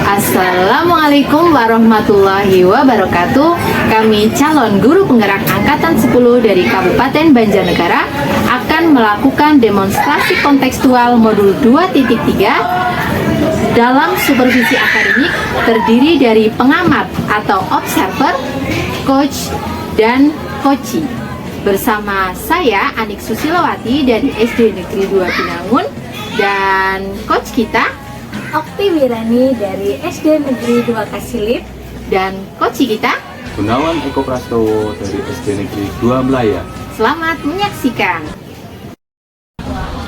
Assalamualaikum warahmatullahi wabarakatuh. Kami calon guru penggerak Angkatan 10 dari Kabupaten Banjarnegara akan melakukan demonstrasi kontekstual modul 2.3 dalam supervisi akademik terdiri dari pengamat atau observer, coach, dan coachee. Bersama saya Anik Susilowati dari SD Negeri 2 Binangun dan coach kita Okti Wirani dari SD Negeri 2 Kasilip dan coach kita Gunawan Eko Prastowo dari SD Negeri 2 Melaya. Selamat menyaksikan.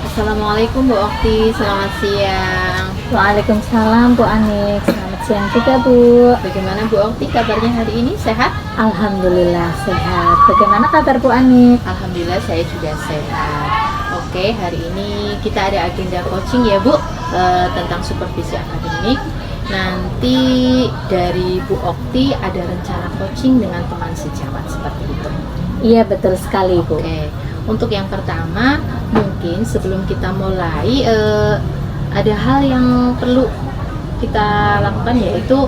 Assalamualaikum Bu Okti, selamat siang. Waalaikumsalam Bu Anik, selamat siang juga Bu. Bagaimana Bu Okti kabarnya hari ini, sehat? Alhamdulillah sehat. Bagaimana kabar Bu Anik? Alhamdulillah saya juga sehat. Oke, hari ini kita ada agenda coaching ya Bu, tentang supervisi akademik. Nanti dari Bu Okti ada rencana coaching dengan teman sejawat seperti itu. Iya betul sekali Bu. Oke, untuk yang pertama mungkin sebelum kita mulai ada hal yang perlu kita lakukan yaitu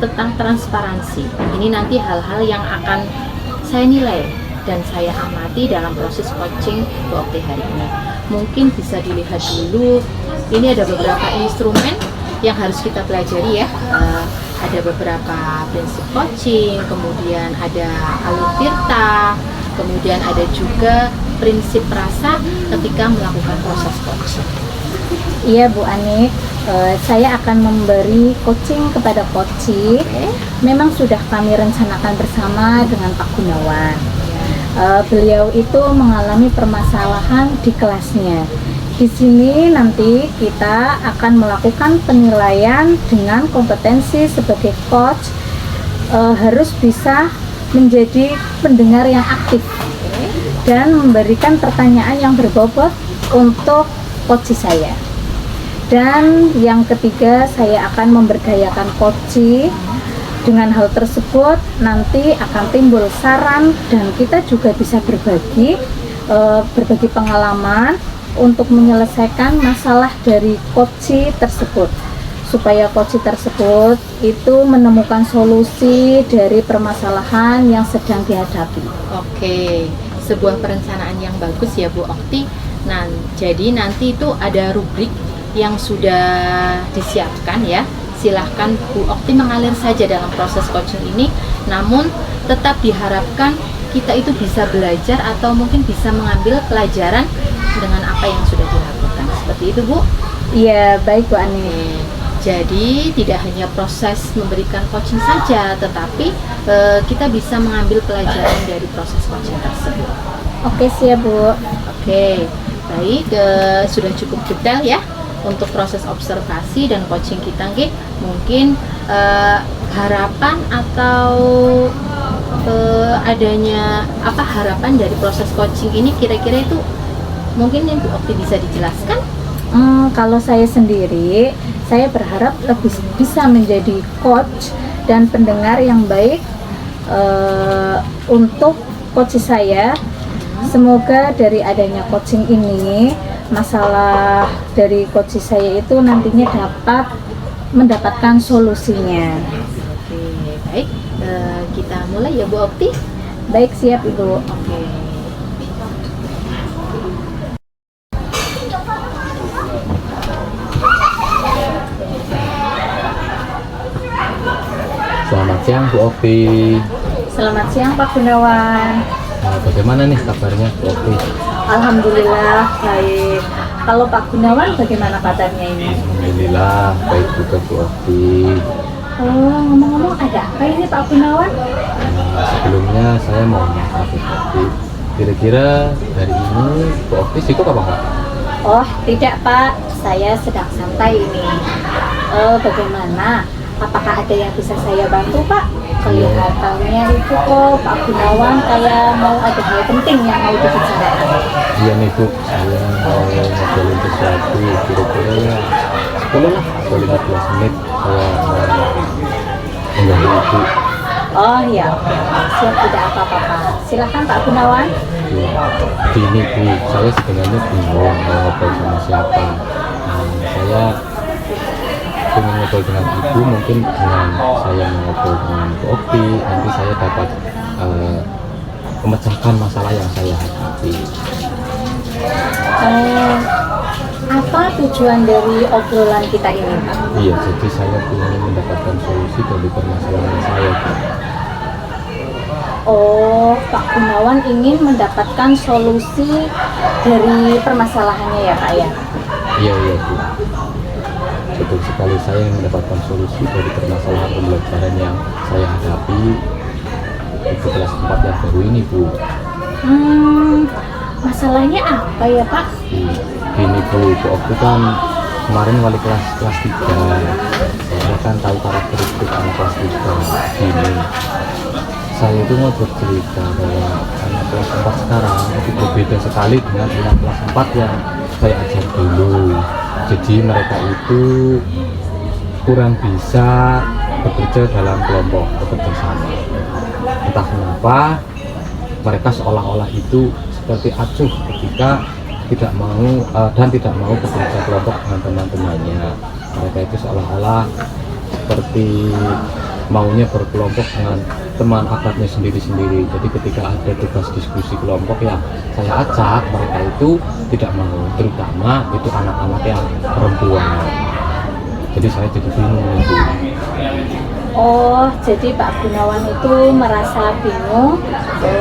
tentang transparansi. Ini nanti hal-hal yang akan saya nilai dan saya amati dalam proses coaching Bu Okti hari ini. Mungkin bisa dilihat dulu, ini ada beberapa instrumen yang harus kita pelajari ya. Ada beberapa prinsip coaching, kemudian ada alur tirta, kemudian ada juga prinsip rasa ketika melakukan proses coaching. Iya Bu Anik, saya akan memberi coaching kepada coachee. Memang sudah kami rencanakan bersama dengan Pak Gunawan. Beliau itu mengalami permasalahan di kelasnya. Di sini nanti kita akan melakukan penilaian dengan kompetensi sebagai coach, harus bisa menjadi pendengar yang aktif dan memberikan pertanyaan yang berbobot untuk coachee saya. Dan yang ketiga, saya akan memberdayakan coachee. Dengan hal tersebut nanti akan timbul saran dan kita juga bisa berbagi pengalaman untuk menyelesaikan masalah dari coachee tersebut, supaya coachee tersebut itu menemukan solusi dari permasalahan yang sedang dihadapi. Oke, sebuah perencanaan yang bagus ya Bu Okti. Nah, jadi nanti itu ada rubrik yang sudah disiapkan ya. Silahkan Bu Okti mengalir saja dalam proses coaching ini, namun tetap diharapkan kita itu bisa belajar atau mungkin bisa mengambil pelajaran dengan apa yang sudah dilakukan. Seperti itu Bu? Iya, baik Bu Ani. Jadi tidak hanya proses memberikan coaching saja, tetapi kita bisa mengambil pelajaran dari proses coaching tersebut. Oke, siap Bu. Oke, baik, sudah cukup detail ya untuk proses observasi dan coaching kita. Mungkin harapan atau adanya apa harapan dari proses coaching ini kira-kira itu mungkin yang Bu Okti bisa dijelaskan? Kalau saya sendiri, saya berharap lebih bisa menjadi coach dan pendengar yang baik untuk coach saya. Semoga dari adanya coaching ini, masalah dari coach saya itu nantinya dapat mendapatkan solusinya. Oke, baik, kita mulai ya Bu Okti. Baik, siap Ibu. Oke. Selamat siang Bu Okti. Selamat siang Pak Gunawan. Nah, bagaimana nih kabarnya Bu Okti? Alhamdulillah baik. Kalau Pak Gunawan bagaimana kabarnya ini? Alhamdulillah baik juga Bu Okti. Ngomong-ngomong ada apa ini Pak Gunawan? Sebelumnya saya mau maaf Bu Okti. Kira-kira hari ini Bu Okti sibuk apa enggak? Oh tidak Pak, saya sedang santai ini. Bagaimana? Apakah ada yang bisa saya bantu Pak? Kelihatannya itu kok Pak Gunawan kayak mau ada hal penting yang mau dibicarakan. Iya nih Bu, saya mau ngobrolin sesuatu. Kira-kira ya 10 lah atau 15 menit saya mengganggu Ibu. Oh iya, oke. Siap, tidak apa-apa Pak. Silakan Pak Gunawan. Gini Bu, saya sebenarnya bingung mau ngobrol sama siapa. Saya pengen ngobrol dengan ibu, mungkin dengan saya ngobrol dengan Bu Okti nanti saya dapat memecahkan masalah yang saya hadapi. Apa tujuan dari obrolan kita ini, Pak? Iya, jadi saya ingin mendapatkan solusi dari permasalahan saya, Pak. Oh, Pak Gunawan ingin mendapatkan solusi dari permasalahannya ya, Pak ya? Iya, iya, Bu. Betul sekali, saya ingin mendapatkan solusi dari permasalahan pembelajaran yang saya hadapi di kelas 4 yang baru ini, Bu. Masalahnya apa ya, Pak? Gini, Bu Okti kan kemarin wali kelas 3. Saya kan tahu karakteristik anak kelas 3 gini. Saya itu mau bercerita bahwa anak kelas 4 sekarang itu berbeda sekali dengan anak kelas 4 yang saya ajar dulu. Jadi mereka itu kurang bisa bekerja dalam kelompok, bekerja sama. Entah kenapa mereka seolah-olah itu seperti acuh ketika tidak mau bekerja kelompok dengan teman-temannya. Mereka itu seolah-olah seperti maunya berkelompok dengan teman akrabnya sendiri-sendiri. Jadi ketika ada tugas diskusi kelompok yang saya ajak, mereka itu tidak mau, terutama itu anak-anak yang perempuan. Jadi saya jadi bingung itu. Oh, jadi Pak Gunawan itu merasa bingung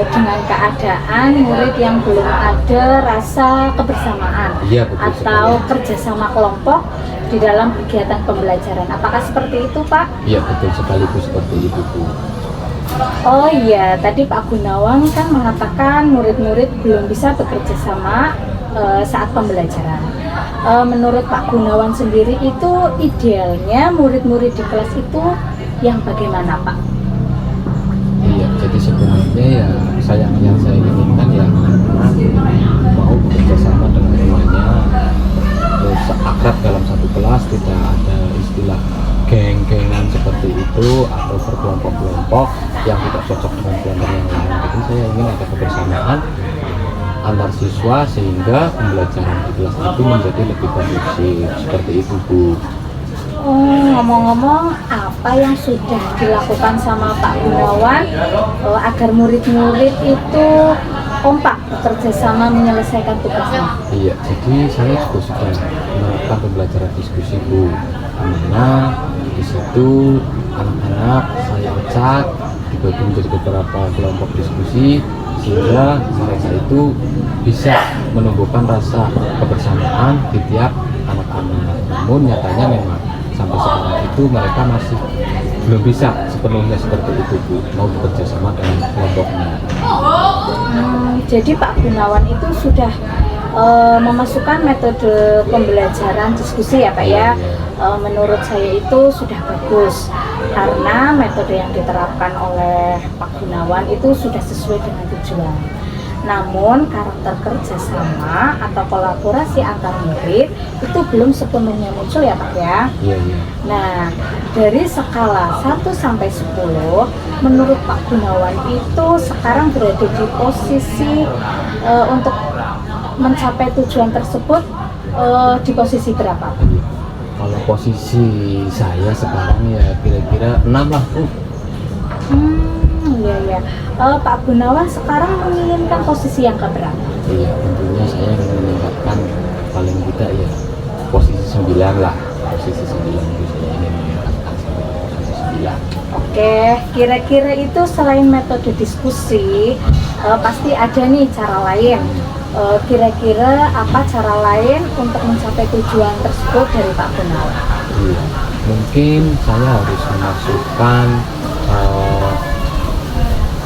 dengan keadaan murid yang belum ada rasa kebersamaan, Iya, betul atau sekali. kerjasama kelompok di dalam kegiatan pembelajaran. Apakah seperti itu, Pak? Iya, betul sekali, Bu, seperti itu, Bu. Oh iya, tadi Pak Gunawan kan mengatakan murid-murid belum bisa bekerja sama saat pembelajaran. Menurut Pak Gunawan sendiri itu idealnya murid-murid di kelas itu yang bagaimana, Pak? Iya, jadi sebenarnya ya yang saya inginkan ya anak-anak mau bekerja sama dengan temannya, terus akrab dalam satu kelas, tidak ada istilah geng-gengan seperti itu atau berkelompok-kelompok yang tidak cocok dengan kelompok yang lain. Jadi saya ingin ada kebersamaan antar siswa sehingga pembelajaran di kelas itu menjadi lebih kondusif, seperti itu, Bu. Oh, ngomong-ngomong, apa yang sudah dilakukan sama Pak Gunawan agar murid-murid itu kompak bekerja sama menyelesaikan tugasnya? Iya, jadi saya juga sudah melakukan pembelajaran diskusi, Bu. Dimana di situ anak-anak saya ajak dibagi menjadi beberapa kelompok diskusi sehingga mereka itu bisa menumbuhkan rasa kebersamaan di tiap anak-anak. Namun nyatanya memang sampai sekarang itu mereka masih belum bisa sepenuhnya seperti itu, Bu, mau bekerja sama dengan kelompoknya. Jadi Pak Gunawan itu sudah memasukkan metode pembelajaran diskusi ya, Pak ya. Menurut saya itu sudah bagus karena metode yang diterapkan oleh Pak Gunawan itu sudah sesuai dengan tujuan. Namun karakter kerjasama atau kolaborasi antar murid itu belum sepenuhnya muncul ya, Pak ya. Iya, iya. Nah, dari skala 1 sampai 10, menurut Pak Gunawan itu sekarang berada di posisi untuk mencapai tujuan tersebut di posisi berapa? Iya. Kalau posisi saya sekarang ya kira-kira 6 lah, Bu. Iya ya. Pak Gunawan sekarang menginginkan posisi yang keberapa? Iya, tentunya saya ingin meningkatkan paling tidak ya posisi 9 lah. Posisi 9 itu saya ingin meningkatkan sampai ke posisi 9. Oke, kira-kira itu selain metode diskusi, pasti ada nih cara lain. Kira-kira apa cara lain untuk mencapai tujuan tersebut dari Pak Gunawan? Iya, mungkin saya harus memasukkan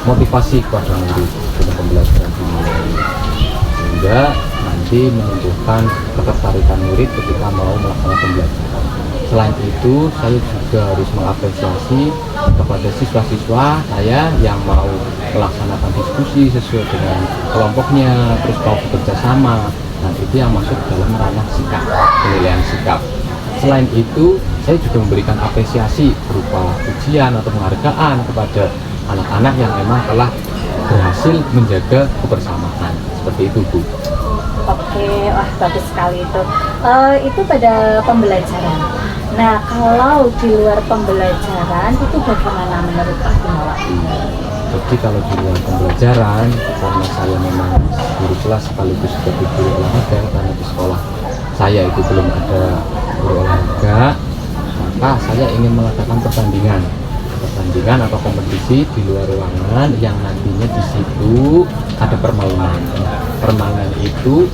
motivasi kepada murid dalam pembelajaran dimulai sehingga nanti menumbuhkan ketertarikan murid ketika mau melaksanakan pembelajaran. Selain itu, saya juga harus mengapresiasi kepada siswa-siswa saya yang mau melaksanakan diskusi sesuai dengan kelompoknya, terus mau bekerja sama, dan itu yang masuk dalam ranah sikap, penilaian sikap. Selain itu, saya juga memberikan apresiasi berupa ujian atau penghargaan kepada anak-anak yang memang telah berhasil menjaga kebersamaan. Seperti itu, Bu. Oke, wah bagus sekali itu. Itu pada pembelajaran. Nah, kalau di luar pembelajaran itu bagaimana menurut Pak Gunawan? Jadi kalau di luar pembelajaran, karena saya memang guru kelas sekaligus sebagai guru olahraga, karena di sekolah saya itu belum ada guru olahraga, maka saya ingin mengadakan pertandingan atau kompetisi di luar ruangan yang nantinya di situ ada permainan. Permainan itu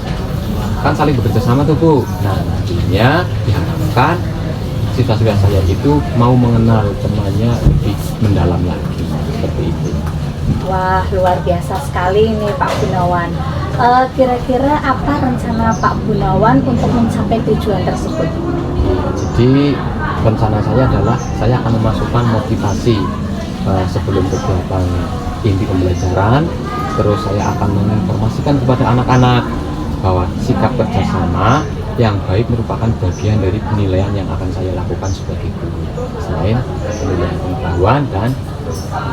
kan saling bekerja sama tuh Bu. Nah, nantinya diharapkan siswa-siswa saya itu mau mengenal temannya lebih mendalam lagi, seperti itu. Wah, luar biasa sekali nih Pak Gunawan. Kira-kira apa rencana Pak Gunawan untuk mencapai tujuan tersebut? Jadi rencana saya adalah saya akan memasukkan motivasi sebelum kegiatan inti pembelajaran. Terus saya akan menginformasikan kepada anak-anak bahwa sikap kerjasama yang baik merupakan bagian dari penilaian yang akan saya lakukan sebagai guru, selain penilaian pengetahuan dan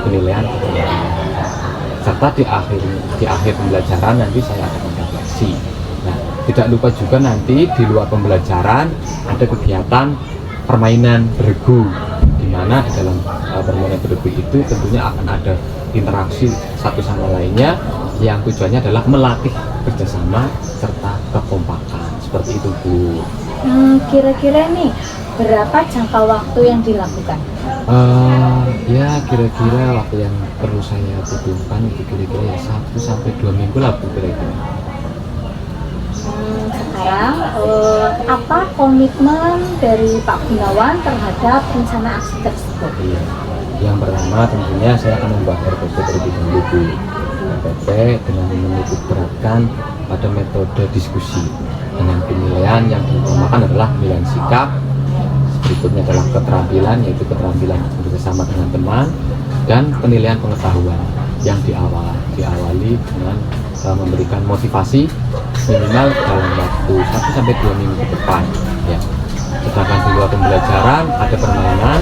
penilaian keterampilan. Serta di akhir pembelajaran nanti saya akan refleksi. Nah, tidak lupa juga nanti di luar pembelajaran ada kegiatan permainan beregu, di mana di dalam permainan beregu itu tentunya akan ada interaksi satu sama lainnya yang tujuannya adalah melatih kerjasama serta kekompakan, seperti itu Bu. Kira-kira nih berapa jangka waktu yang dilakukan? Ya kira-kira waktu yang perlu saya butuhkan itu kira-kira ya 1 sampai 2 minggu lah Bu, kira-kira. Sekarang apa komitmen dari Pak Gunawan terhadap rencana aksi tersebut? Iya. Yang pertama tentunya saya akan membuat RPP terlebih dahulu Bu. RPP dengan menitik beratkan pada metode diskusi dengan penilaian yang diutamakan adalah penilaian sikap. Berikutnya adalah keterampilan, yaitu keterampilan bersama dengan teman, dan penilaian pengetahuan yang diawali dengan memberikan motivasi minimal dalam waktu 1 sampai 2 minggu ke depan ya. Sedangkan di luar pembelajaran ada permainan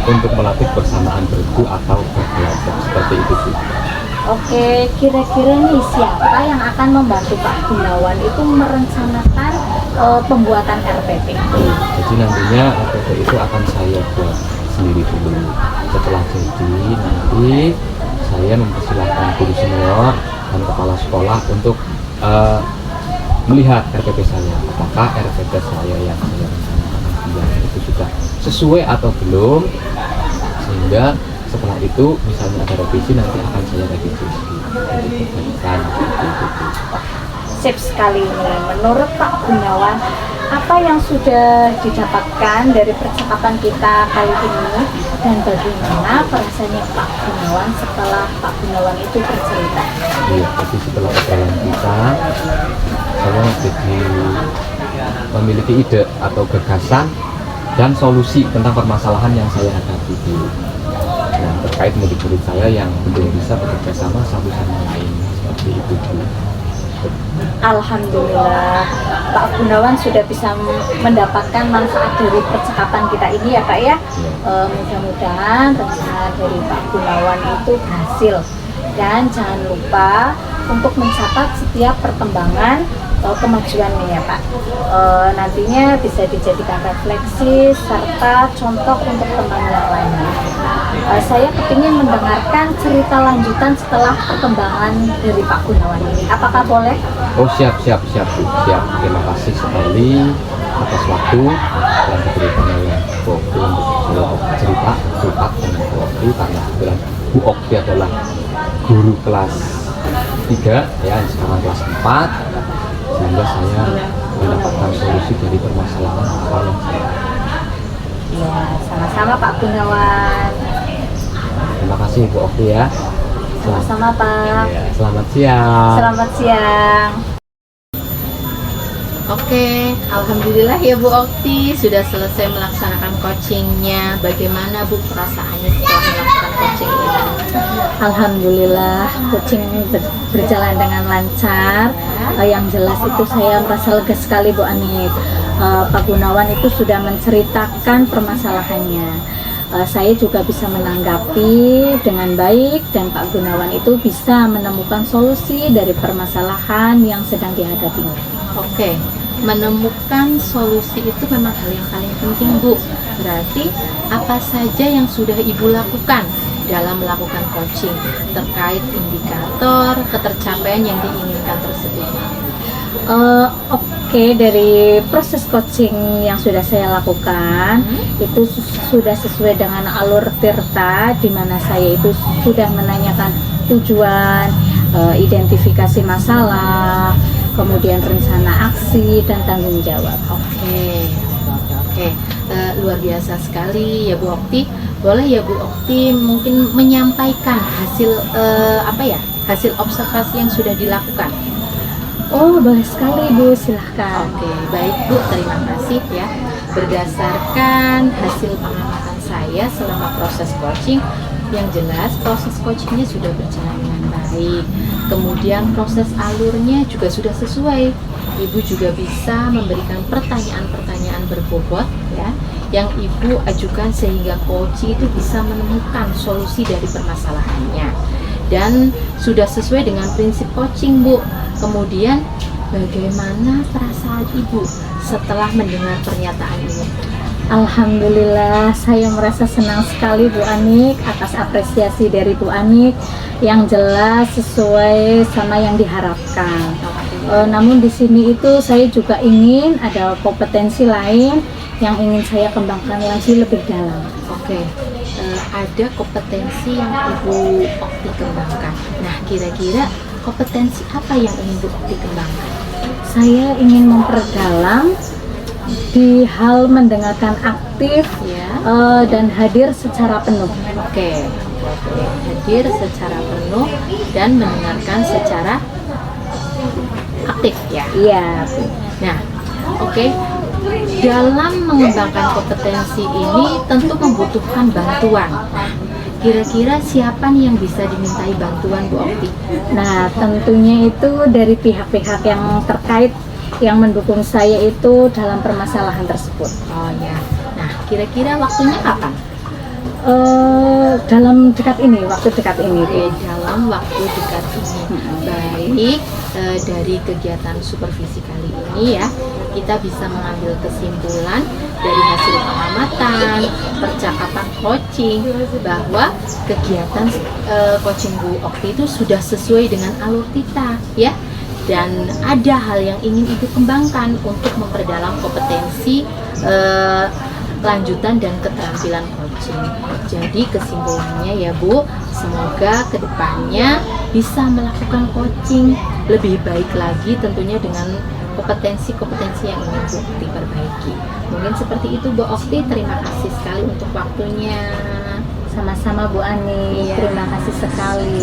untuk melatih persamaan bergu atau berkelompok, seperti itu Bu. Oke, kira-kira nih siapa yang akan membantu Pak Gunawan itu merencanakan pembuatan RPP? Jadi nantinya RPP itu akan saya buat sendiri dulu. Setelah jadi nanti saya mempersilahkan guru senior dan kepala sekolah untuk melihat RPP saya. Apakah RPP saya yang saya rencanakan itu sudah sesuai atau belum, sehingga setelah itu misalnya ada revisi nanti akan saya revisi lagi untuk perbaikan itu. Sip sekali nih. Menurut Pak Gunawan, apa yang sudah didapatkan dari percakapan kita kali ini dan bagaimana perasaannya Pak Gunawan setelah Pak Gunawan itu bercerita? Iya, jadi setelah obrolan kita, saya jadi memiliki ide atau gagasan dan solusi tentang permasalahan yang saya hadapi dulu. Nah, terkait murid-murid saya yang belum bisa bekerja sama satu sama lain, seperti itu Bu. Alhamdulillah, Pak Gunawan sudah bisa mendapatkan manfaat dari percakapan kita ini ya Pak ya. Mudah-mudahan rencana dari Pak Gunawan itu berhasil. Dan jangan lupa untuk mencatat setiap perkembangan kemajuannya ya Pak. Nantinya bisa dijadikan refleksi serta contoh untuk teman yang lainnya. Saya kepingin mendengarkan cerita lanjutan setelah perkembangan dari Pak Gunawan ini. Apakah boleh? Oh siap Bu, siap. Terima kasih sekali atas waktu yang diberikan oleh Bu Okti untuk saya cerita cepat dengan Bu Okti, karena kebetulan Bu Okti adalah guru kelas 3 ya, sekarang kelas 4, sehingga saya mendapatkan solusi dari permasalahan apa yang saya. Ya, sama-sama Pak Gunawan. Terima kasih Bu Okti ya. Sama-sama Pak. Ya, selamat siang. Selamat siang. Oke, alhamdulillah ya Bu Okti sudah selesai melaksanakan coachingnya. Bagaimana Bu perasaannya setelah melakukan coaching ini? Alhamdulillah coaching berjalan dengan lancar. Yang jelas itu saya merasa lega sekali Bu Anit. Pak Gunawan itu sudah menceritakan permasalahannya. Saya juga bisa menanggapi dengan baik dan Pak Gunawan itu bisa menemukan solusi dari permasalahan yang sedang dihadapinya. Oke, menemukan solusi itu memang hal yang paling penting, Bu. Berarti apa saja yang sudah Ibu lakukan dalam melakukan coaching terkait indikator ketercapaian yang diinginkan tersebut? Oke, dari proses coaching yang sudah saya lakukan itu sudah sesuai dengan alur Tirta, di mana saya itu sudah menanyakan tujuan, identifikasi masalah, kemudian rencana aksi dan tanggung jawab. Oke. Luar biasa sekali ya Bu Okti. Boleh ya Bu Okti mungkin menyampaikan hasil hasil observasi yang sudah dilakukan? Oh, boleh sekali Bu, silahkan. Oke, baik Bu, terima kasih ya. Berdasarkan hasil pengamatan saya selama proses coaching, yang jelas proses coachingnya sudah berjalan dengan baik. Kemudian proses alurnya juga sudah sesuai. Ibu juga bisa memberikan pertanyaan-pertanyaan berbobot ya, yang Ibu ajukan sehingga coaching itu bisa menemukan solusi dari permasalahannya. Dan sudah sesuai dengan prinsip coaching, Bu. Kemudian bagaimana perasaan Ibu setelah mendengar pernyataan ini? Alhamdulillah, saya merasa senang sekali Bu Anik atas apresiasi dari Bu Anik yang jelas sesuai sama yang diharapkan. Namun di sini itu saya juga ingin ada kompetensi lain yang ingin saya kembangkan lagi lebih dalam. Oke, ada kompetensi yang Ibu Okti kembangkan. Nah, kira-kira kompetensi apa yang ingin Bu Okti kembangkan? Saya ingin memperdalam di hal mendengarkan aktif Ya. dan hadir secara penuh. Oke, hadir secara penuh dan mendengarkan secara aktif ya. Iya. Nah, oke. Dalam mengembangkan kompetensi ini tentu membutuhkan bantuan. Nah, kira-kira siapa nih yang bisa dimintai bantuan Bu Okti? Nah, tentunya itu dari pihak-pihak yang terkait yang mendukung saya itu dalam permasalahan tersebut. Oh ya. Nah, kira-kira waktunya kapan? Dalam waktu dekat ini. Oke, dalam waktu dekat ini. Baik, dari kegiatan supervisi kali ini ya, kita bisa mengambil kesimpulan dari hasil pengamatan, percakapan coaching, bahwa kegiatan coaching Bu Okti itu sudah sesuai dengan alur kita ya. Dan ada hal yang ingin Ibu kembangkan untuk memperdalam kompetensi lanjutan dan keterampilan coaching. Jadi kesimpulannya ya Bu, semoga kedepannya bisa melakukan coaching lebih baik lagi tentunya dengan kompetensi-kompetensi yang ingin Bu Okti perbaiki. Mungkin seperti itu Bu Okti, terima kasih sekali untuk waktunya. Sama-sama Bu Ani, Iya. terima kasih sekali.